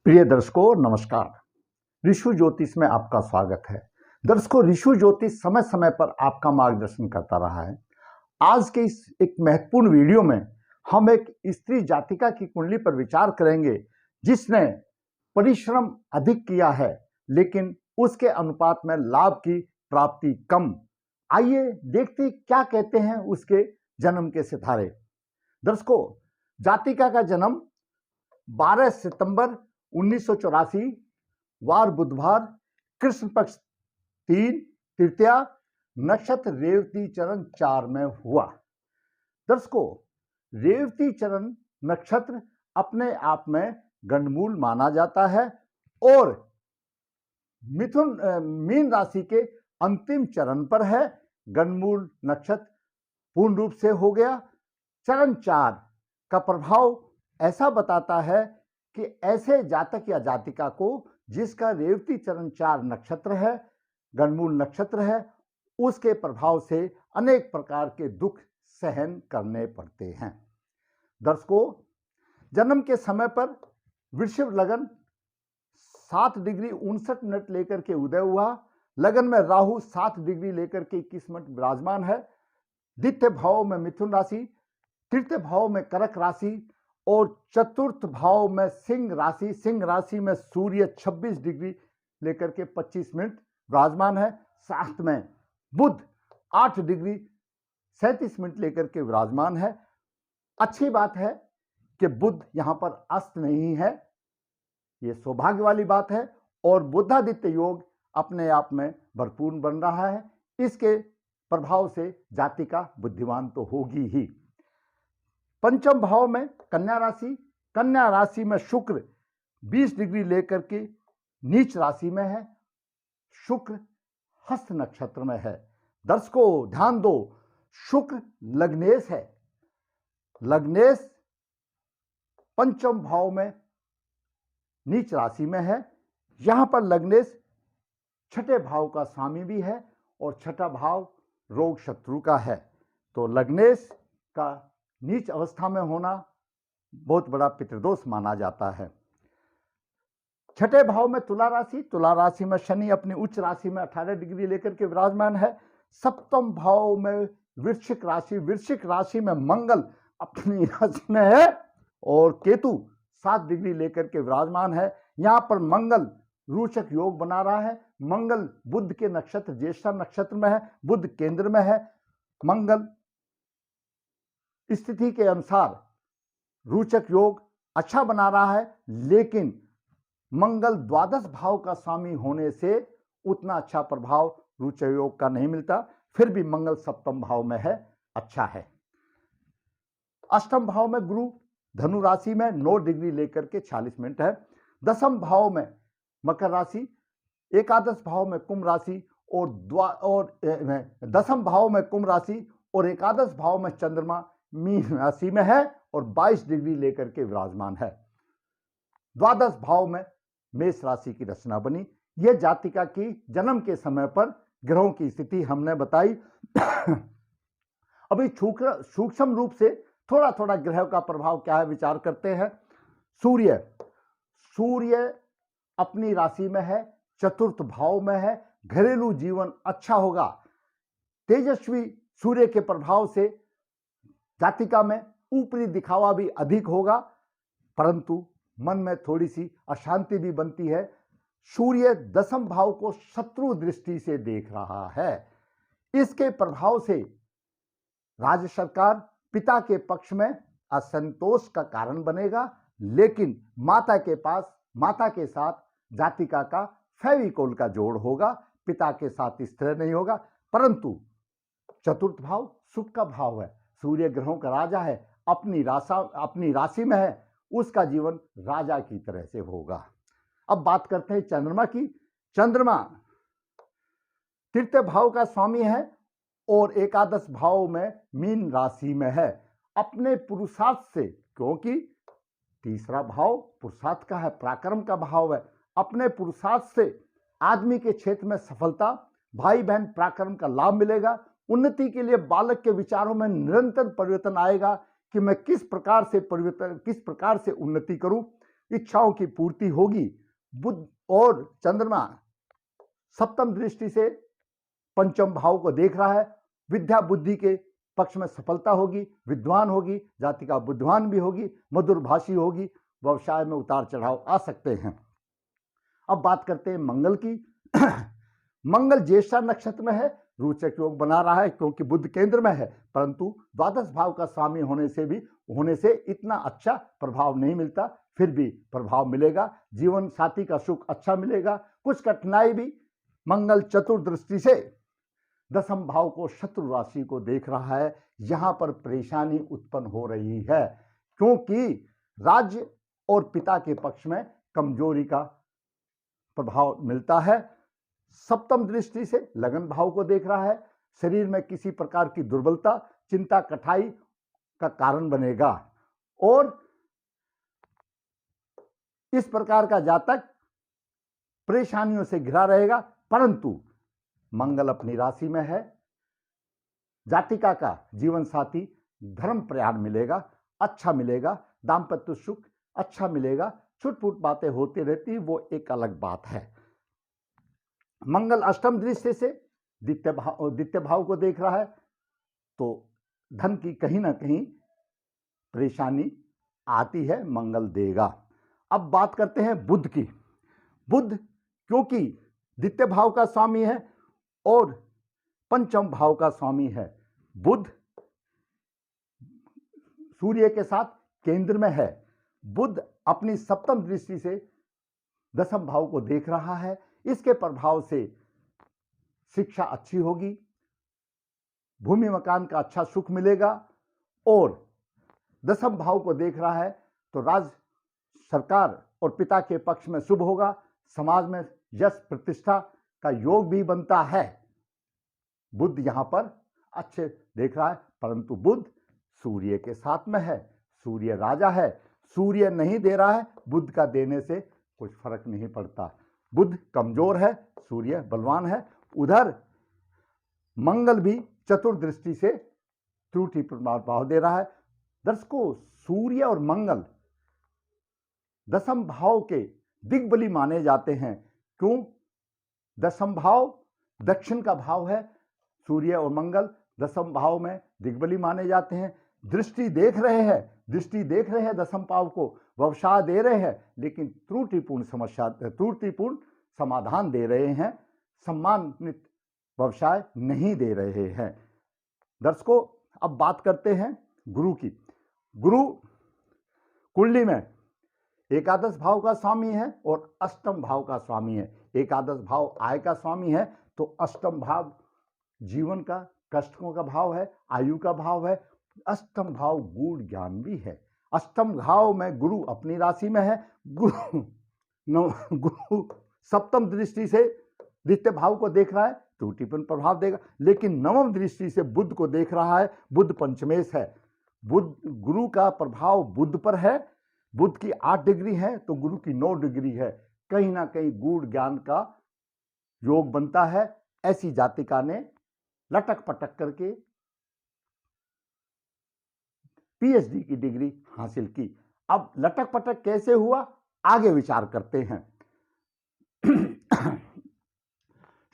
प्रिय दर्शकों नमस्कार। ऋषु ज्योतिष में आपका स्वागत है। दर्शकों, ऋषु ज्योतिष समय समय पर आपका मार्गदर्शन करता रहा है। आज के इस एक महत्वपूर्ण वीडियो में हम एक स्त्री जातिका की कुंडली पर विचार करेंगे जिसने परिश्रम अधिक किया है लेकिन उसके अनुपात में लाभ की प्राप्ति कम। आइए देखते क्या कहते हैं उसके जन्म के सितारे। दर्शकों, जातिका का जन्म 12 सितंबर 1984 वार बुधवार, कृष्ण पक्ष 3 तृतीया, नक्षत्र रेवती चरण 4 में हुआ। दर्शकों, रेवती चरण नक्षत्र अपने आप में गंडमूल माना जाता है और मीन राशि के अंतिम चरण पर है। गंडमूल नक्षत्र पूर्ण रूप से हो गया। चरण 4 का प्रभाव ऐसा बताता है कि ऐसे जातक या जातिका को जिसका रेवती चरण 4 नक्षत्र है, गंडमूल नक्षत्र है, उसके प्रभाव से अनेक प्रकार के दुख सहन करने पड़ते हैं। दर्शकों, जन्म के समय पर वृषभ लगन 7 डिग्री 59 मिनट लेकर के उदय हुआ। लगन में राहु 7 डिग्री लेकर के 21 मिनट विराजमान है। द्वितीय भाव में मिथुन राशि, तृतीय भाव में कर्क राशि और चतुर्थ भाव में सिंह राशि। सिंह राशि में सूर्य 26 डिग्री लेकर के 25 मिनट विराजमान है। साथ में बुध 8 डिग्री 37 मिनट लेकर के विराजमान है। अच्छी बात है कि बुध यहां पर अस्त नहीं है, यह सौभाग्य वाली बात है और बुधादित्य योग अपने आप में भरपूर बन रहा है। इसके प्रभाव से जातिका बुद्धिमान तो होगी ही। पंचम भाव में कन्या राशि, कन्या राशि में शुक्र 20 डिग्री लेकर के नीच राशि में है। शुक्र हस्त नक्षत्र में है। दर्शकों ध्यान दो, शुक्र लग्नेश है। लग्नेश पंचम भाव में नीच राशि में है। यहां पर लग्नेश छठे भाव का स्वामी भी है और छठा भाव रोग शत्रु का है। तो लग्नेश का नीच अवस्था में होना बहुत बड़ा पितृदोष माना जाता है। छठे भाव में तुला राशि, तुला राशि में शनि अपनी उच्च राशि में 18 डिग्री लेकर के विराजमान है। सप्तम भाव में वृश्चिक राशि, वृश्चिक राशि में मंगल अपनी राशि में है और केतु 7 डिग्री लेकर के विराजमान है। यहां पर मंगल रोचक योग बना रहा है। मंगल बुध के नक्षत्र ज्येष्ठा नक्षत्र में है, बुध केंद्र में है। मंगल स्थिति के अनुसार रोचक योग अच्छा बना रहा है, लेकिन मंगल द्वादश भाव का स्वामी होने से उतना अच्छा प्रभाव रोचक योग का नहीं मिलता। फिर भी मंगल सप्तम भाव में है, अच्छा है। अष्टम भाव में गुरु धनु राशि में 9 डिग्री लेकर के 46 मिनट है। दसम भाव में मकर राशि, एकादश भाव में कुंभ राशि और दसम भाव में कुंभ राशि और एकादश भाव में चंद्रमा मीन राशि में है और 22 डिग्री लेकर के विराजमान है। द्वादश भाव में मेष राशि की रचना बनी। यह जातिका की जन्म के समय पर ग्रहों की स्थिति हमने बताई। अभी सूक्ष्म रूप से थोड़ा थोड़ा ग्रह का प्रभाव क्या है विचार करते हैं। सूर्य अपनी राशि में है, चतुर्थ भाव में है। घरेलू जीवन अच्छा होगा। तेजस्वी सूर्य के प्रभाव से जातिका में ऊपरी दिखावा भी अधिक होगा, परंतु मन में थोड़ी सी अशांति भी बनती है। सूर्य दसम भाव को शत्रु दृष्टि से देख रहा है। इसके प्रभाव से राज्य सरकार पिता के पक्ष में असंतोष का कारण बनेगा, लेकिन माता के साथ जातिका का फेविकोल का जोड़ होगा। पिता के साथ इस तरह नहीं होगा, परंतु चतुर्थ भाव सुख का भाव है। सूर्य ग्रहों का राजा है, अपनी राशि में है, उसका जीवन राजा की तरह से होगा। अब बात करते हैं चंद्रमा की। चंद्रमा तृतीय भाव का स्वामी है और एकादश भाव में मीन राशि में है। अपने पुरुषार्थ से, क्योंकि तीसरा भाव पुरुषार्थ का है, पराक्रम का भाव है, अपने पुरुषार्थ से आदमी के क्षेत्र में सफलता, भाई बहन पराक्रम का लाभ मिलेगा। उन्नति के लिए बालक के विचारों में निरंतर परिवर्तन आएगा कि मैं किस प्रकार से उन्नति करूं। इच्छाओं की पूर्ति होगी। बुध और चंद्रमा सप्तम दृष्टि से पंचम भाव को देख रहा है। विद्या बुद्धि के पक्ष में सफलता होगी, विद्वान होगी, जातिका बुद्धिमान भी होगी, मधुर भाषी होगी, व्यवसाय में उतार चढ़ाव आ सकते हैं। अब बात करते हैं मंगल की। मंगल ज्येष्ठा नक्षत्र में है, रोचक योग बना रहा है क्योंकि बुध केंद्र में है, परंतु द्वादश भाव का स्वामी होने से इतना अच्छा प्रभाव नहीं मिलता, फिर भी प्रभाव मिलेगा। जीवन साथी का सुख अच्छा मिलेगा। कुछ कठिनाई भी। मंगल चतुर्दृष्टि से दसम भाव को, शत्रु राशि को देख रहा है। यहां पर परेशानी उत्पन्न हो रही है क्योंकि राज्य और पिता के पक्ष में कमजोरी का प्रभाव मिलता है। सप्तम दृष्टि से लगन भाव को देख रहा है। शरीर में किसी प्रकार की दुर्बलता, चिंता, कठाई का कारण बनेगा और इस प्रकार का जातक परेशानियों से घिरा रहेगा। परंतु मंगल अपनी राशि में है। जातिका का जीवन साथी धर्म प्रयाण मिलेगा, अच्छा मिलेगा। दाम्पत्य सुख अच्छा मिलेगा। छुटपुट बातें होती रहती, वो एक अलग बात है। मंगल अष्टम दृष्टि से द्वितीय भाव को देख रहा है, तो धन की कहीं ना कहीं परेशानी आती है, मंगल देगा। अब बात करते हैं बुध की। बुध क्योंकि द्वितीय भाव का स्वामी है और पंचम भाव का स्वामी है। बुध सूर्य के साथ केंद्र में है। बुध अपनी सप्तम दृष्टि से दसम भाव को देख रहा है। इसके प्रभाव से शिक्षा अच्छी होगी, भूमि मकान का अच्छा सुख मिलेगा और दसम भाव को देख रहा है तो राज्य, सरकार और पिता के पक्ष में शुभ होगा। समाज में यश प्रतिष्ठा का योग भी बनता है। बुध यहां पर अच्छे देख रहा है, परंतु बुध सूर्य के साथ में है। सूर्य राजा है, सूर्य नहीं दे रहा है, बुध का देने से कुछ फर्क नहीं पड़ता। बुध कमजोर है, सूर्य बलवान है। उधर मंगल भी चतुर्दृष्टि से त्रुटि प्रभाव दे रहा है। दर्शकों, सूर्य और मंगल दसम भाव के दिग्बली माने जाते हैं। क्यों? दसम भाव दक्षिण का भाव है। सूर्य और मंगल दसम भाव में दिग्बली माने जाते हैं। दृष्टि देख रहे हैं दसम भाव को, व्यवसाय दे रहे हैं, लेकिन त्रुटिपूर्ण समाधान दे रहे हैं, सम्मानित व्यवसाय नहीं दे रहे हैं। दर्शकों, अब बात करते हैं गुरु की। गुरु कुंडली में एकादश भाव का स्वामी है और अष्टम भाव का स्वामी है। एकादश भाव आय का स्वामी है तो अष्टम भाव जीवन का, कष्टों का भाव है, आयु का भाव है। अष्टम भाव गूढ़ ज्ञान भी है। अष्टम भाव में गुरु अपनी राशि में है। गुरु सप्तम दृष्टि से द्वितीय भाव को देख रहा है, त्रुटिपूर्ण प्रभाव देगा, लेकिन नवम दृष्टि से बुध को देख रहा है। बुध पंचमेश है। गुरु का प्रभाव बुध पर है। बुध की 8 डिग्री है तो गुरु की 9 डिग्री है। कहीं ना कहीं गूढ़ ज्ञान का योग बनता है। ऐसी जातिका ने लटक पटक करके पीएचडी की डिग्री हासिल की। अब लटक पटक कैसे हुआ, आगे विचार करते हैं।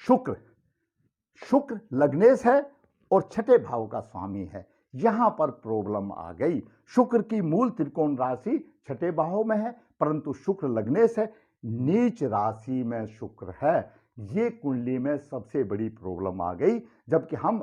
शुक्र लग्नेश है और छठे भाव का स्वामी है। यहां पर प्रॉब्लम आ गई। शुक्र की मूल त्रिकोण राशि छठे भाव में है, परंतु शुक्र लग्नेश है, नीच राशि में शुक्र है। ये कुंडली में सबसे बड़ी प्रॉब्लम आ गई। जबकि हम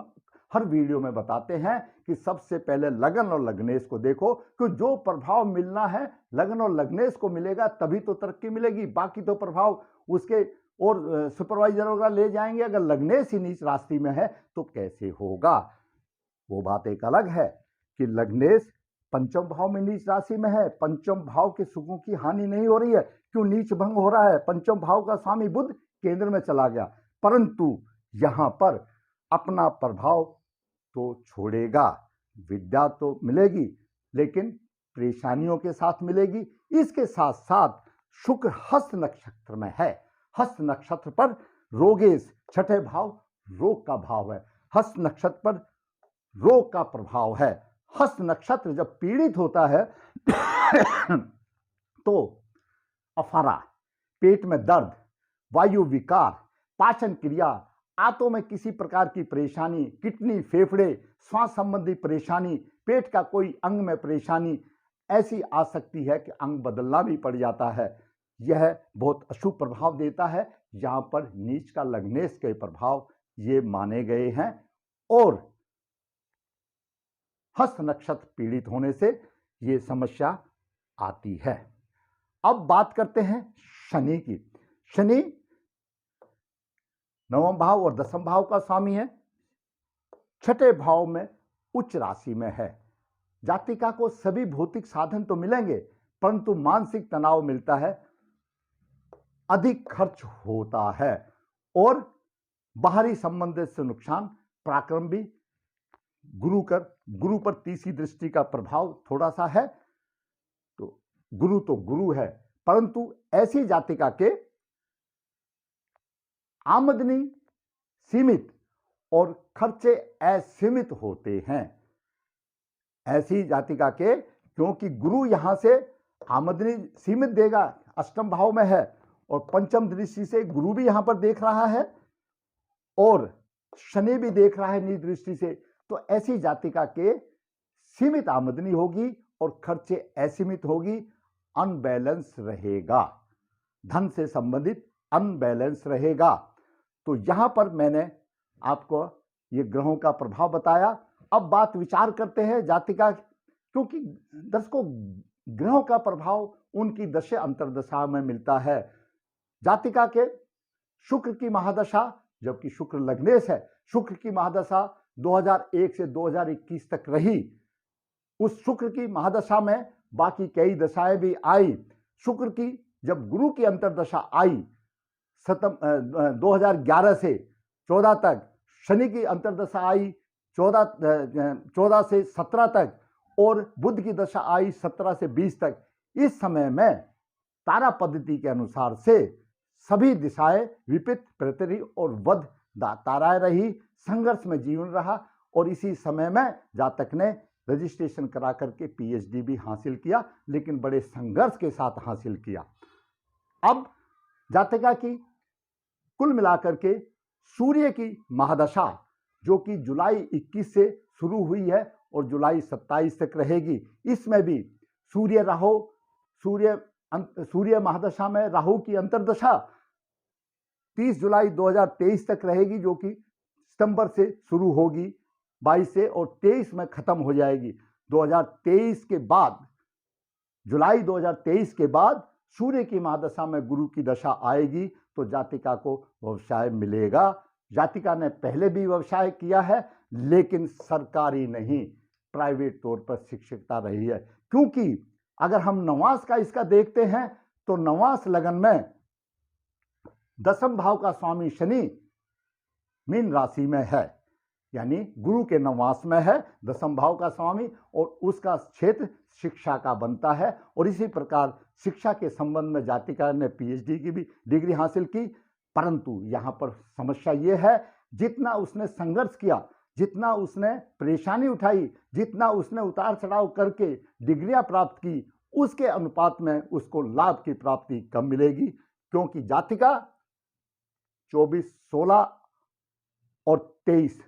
हर वीडियो में बताते हैं कि सबसे पहले लगन और लग्नेश को देखो, क्योंकि जो प्रभाव मिलना है लगन और लग्नेश को मिलेगा, तभी तो तरक्की मिलेगी। बाकी तो प्रभाव उसके और सुपरवाइजर वगैरह ले जाएंगे। अगर लग्नेश ही नीच राशि में है तो कैसे होगा? वो बात एक अलग है कि लग्नेश पंचम भाव में नीच राशि में है। पंचम भाव के सुखों की हानि नहीं हो रही है। क्यों? नीच भंग हो रहा है। पंचम भाव का स्वामी बुध केंद्र में चला गया, परंतु यहां पर अपना प्रभाव तो छोड़ेगा। विद्या तो मिलेगी, लेकिन परेशानियों के साथ मिलेगी। इसके साथ साथ शुक्र हस्त नक्षत्र में है। हस्त नक्षत्र पर रोगेश, छठे भाव रोग का भाव है। हस्त नक्षत्र पर रोग का प्रभाव है। हस्त नक्षत्र जब पीड़ित होता है तो अफारा, पेट में दर्द, वायु विकार, पाचन क्रिया, आंतों में किसी प्रकार की परेशानी, किडनी, फेफड़े, श्वास संबंधी परेशानी, पेट का कोई अंग में परेशानी, ऐसी आ सकती है कि अंग बदलना भी पड़ जाता है। यह बहुत अशुभ प्रभाव देता है। यहाँ पर नीच का लग्नेश के प्रभाव ये माने गए हैं और हस्त नक्षत्र पीड़ित होने से ये समस्या आती है। अब बात करते हैं शनि की। शनि नवम भाव और दसम भाव का स्वामी है, छठे भाव में उच्च राशि में है। जातिका को सभी भौतिक साधन तो मिलेंगे परंतु मानसिक तनाव मिलता है, अधिक खर्च होता है और बाहरी संबंध से नुकसान, पराक्रम भी, गुरु पर तीसरी दृष्टि का प्रभाव थोड़ा सा है। तो गुरु है परंतु ऐसी जातिका के आमदनी सीमित और खर्चे असीमित होते हैं। ऐसी जातिका के, क्योंकि गुरु यहां से आमदनी सीमित देगा, अष्टम भाव में है और पंचम दृष्टि से गुरु भी यहां पर देख रहा है और शनि भी देख रहा है नीच दृष्टि से, तो ऐसी जातिका के सीमित आमदनी होगी और खर्चे असीमित होगी, अनबैलेंस रहेगा, धन से संबंधित अनबैलेंस रहेगा। तो यहां पर मैंने आपको ये ग्रहों का प्रभाव बताया। अब बात विचार करते हैं जातिका, क्योंकि दर्शकों ग्रहों का प्रभाव उनकी दशा अंतर्दशा में मिलता है। जातिका के शुक्र की महादशा, जबकि शुक्र लग्नेश है, शुक्र की महादशा 2001 से 2021 तक रही। उस शुक्र की महादशा में बाकी कई दशाएं भी आई। शुक्र की जब गुरु की अंतर्दशा आई 2011 से 14 तक, शनि की अंतर्दशा आई 14 से 17 तक और बुध की दशा आई 17 से 20 तक। इस समय में तारा पद्धति के अनुसार से सभी दिशाएं विपरीत, प्रतरी और वध ताराएं रही, संघर्ष में जीवन रहा और इसी समय में जातक ने रजिस्ट्रेशन करा करके पीएचडी भी हासिल किया, लेकिन बड़े संघर्ष के साथ हासिल किया। अब जातिका की कुल मिलाकर के सूर्य की महादशा, जो कि जुलाई 21 से शुरू हुई है और जुलाई 27 तक रहेगी, इसमें भी सूर्य महादशा में राहु की अंतर्दशा 30 जुलाई 2023 तक रहेगी, जो कि सितंबर से शुरू होगी 22 से और 23 में खत्म हो जाएगी। 2023 के बाद, जुलाई 2023 के बाद सूर्य की महादशा में गुरु की दशा आएगी तो जातिका को व्यवसाय मिलेगा। जातिका ने पहले भी व्यवसाय किया है लेकिन सरकारी नहीं, प्राइवेट तौर पर शिक्षकता रही है। क्योंकि अगर हम नवांश का इसका देखते हैं तो नवांश लगन में दसम भाव का स्वामी शनि मीन राशि में है, यानी गुरु के नवांश में है दसम भाव का स्वामी और उसका क्षेत्र शिक्षा का बनता है। और इसी प्रकार शिक्षा के संबंध में जातिका ने पीएचडी की भी डिग्री हासिल की, परंतु यहाँ पर समस्या ये है, जितना उसने संघर्ष किया, जितना उसने परेशानी उठाई, जितना उसने उतार चढ़ाव करके डिग्रियां प्राप्त की, उसके अनुपात में उसको लाभ की प्राप्ति कम मिलेगी। क्योंकि जातिका 24, 16 और 23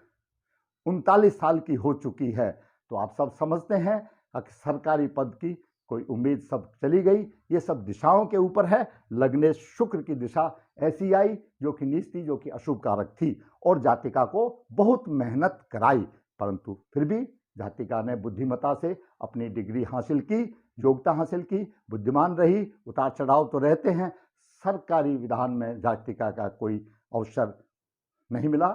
39 साल की हो चुकी है। तो आप सब समझते हैं कि सरकारी पद की कोई उम्मीद सब चली गई। ये सब दिशाओं के ऊपर है। लग्नेश शुक्र की दिशा ऐसी आई जो कि नीच थी, जो कि अशुभ कारक थी और जातिका को बहुत मेहनत कराई, परंतु फिर भी जातिका ने बुद्धिमता से अपनी डिग्री हासिल की, योग्यता हासिल की, बुद्धिमान रही। उतार चढ़ाव तो रहते हैं, सरकारी विधान में जातिका का कोई अवसर नहीं मिला।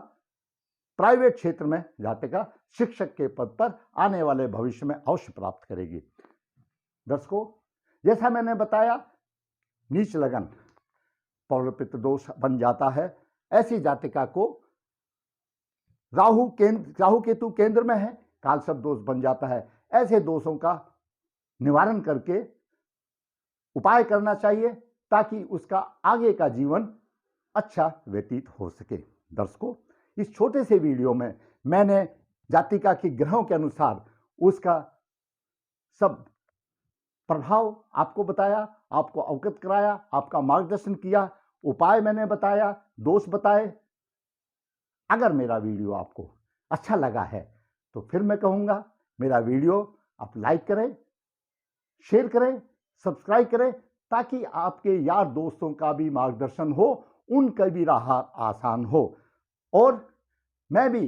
प्राइवेट क्षेत्र में जातिका शिक्षक के पद पर आने वाले भविष्य में अवश्य प्राप्त करेगी। दर्शकों, जैसा मैंने बताया, नीच लगन पौरपित्र दोष बन जाता है। ऐसी जातिका को राहु केतु केंद्र में है, कालसर्प दोष बन जाता है। ऐसे दोषों का निवारण करके उपाय करना चाहिए ताकि उसका आगे का जीवन अच्छा व्यतीत हो सके। दर्शकों, इस छोटे से वीडियो में मैंने जातिका की ग्रहों के अनुसार उसका सब प्रभाव आपको बताया आपको अवगत कराया, आपका मार्गदर्शन किया, उपाय मैंने बताया, दोष बताए। अगर मेरा वीडियो आपको अच्छा लगा है तो फिर मैं कहूँगा मेरा वीडियो आप लाइक करें, शेयर करें, सब्सक्राइब करें, ताकि आपके यार दोस्तों का भी मार्गदर्शन हो, उनका भी राह आसान हो। और मैं भी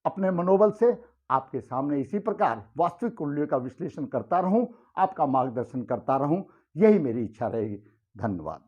अपने मनोबल से आपके सामने इसी प्रकार वास्तविक कुंडलियों का विश्लेषण करता रहूं, आपका मार्गदर्शन करता रहूं, यही मेरी इच्छा रहेगी। धन्यवाद।